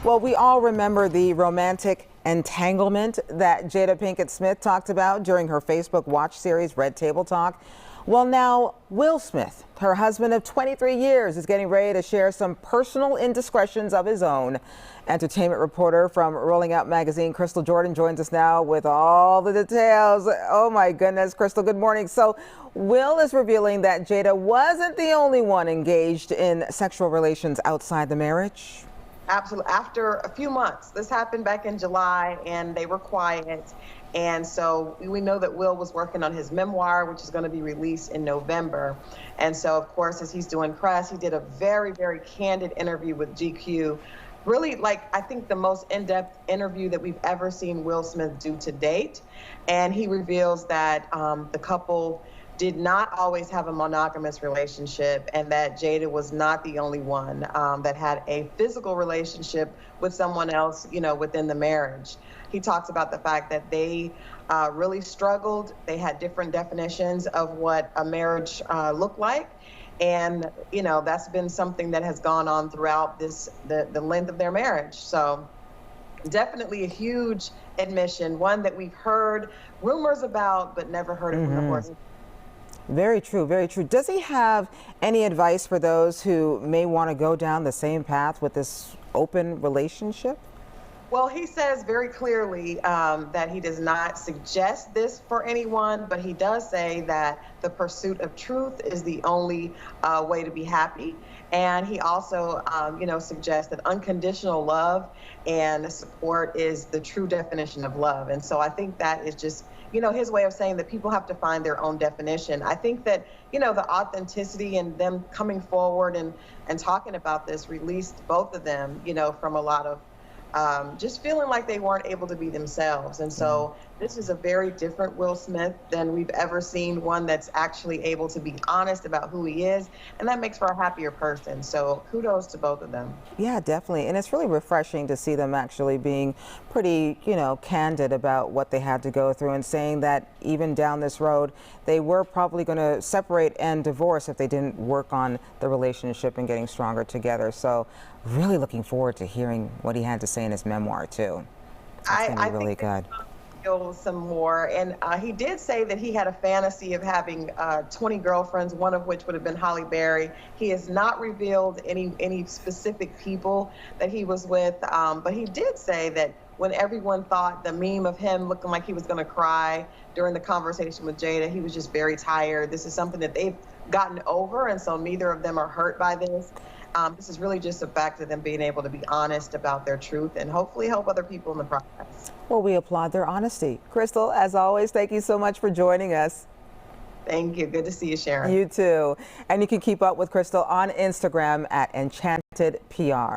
Well, we all remember the romantic entanglement that Jada Pinkett Smith talked about during her Facebook Watch series, Red Table Talk. Well, now Will Smith, her husband of 23 years, is getting ready to share some personal indiscretions of his own. Entertainment reporter from Rolling Out magazine, Christal Jordan, joins us now with all the details. Oh my goodness, Christal, good morning. So Will is revealing that Jada wasn't the only one engaged in sexual relations outside the marriage. Absolutely. After a few months, this happened back in July, and they were quiet. And so we know that Will was working on his memoir, which is going to be released in November. And so, of course, as he's doing press, he did a very, very candid interview with GQ. Really, I think the most in-depth interview that we've ever seen Will Smith do to date. And he reveals that the couple did not always have a monogamous relationship, and that Jada was not the only one that had a physical relationship with someone else, within the marriage. He talks about the fact that they really struggled. They had different definitions of what a marriage looked like. And, that's been something that has gone on throughout the length of their marriage. So definitely a huge admission, one that we've heard rumors about, but never heard it from the horse's. Very true, very true. Does he have any advice for those who may want to go down the same path with this open relationship? Well, he says very clearly that he does not suggest this for anyone, but he does say that the pursuit of truth is the only way to be happy. And he also, suggests that unconditional love and support is the true definition of love. And so I think that is just, his way of saying that people have to find their own definition. I think that, the authenticity and them coming forward and talking about this released both of them, from a lot of just feeling like they weren't able to be themselves. And so this is a very different Will Smith than we've ever seen, one that's actually able to be honest about who he is. And that makes for a happier person. So kudos to both of them. Yeah, definitely. And it's really refreshing to see them actually being pretty, candid about what they had to go through, and saying that even down this road, they were probably going to separate and divorce if they didn't work on the relationship and getting stronger together. So really looking forward to hearing what he had to say in his memoir too. It's gonna be really good. Some more, and he did say that he had a fantasy of having 20 girlfriends, one of which would have been Halle Berry. He has not revealed any specific people that he was with, but he did say that when everyone thought the meme of him looking like he was going to cry during the conversation with Jada, he was just very tired. This is something that they've gotten over, and so neither of them are hurt by this. This is really just a fact of them being able to be honest about their truth and hopefully help other people in the process. Well, we applaud their honesty. Christal, as always, thank you so much for joining us. Thank you. Good to see you, Sharon. You too. And you can keep up with Christal on Instagram at EnchantedPR.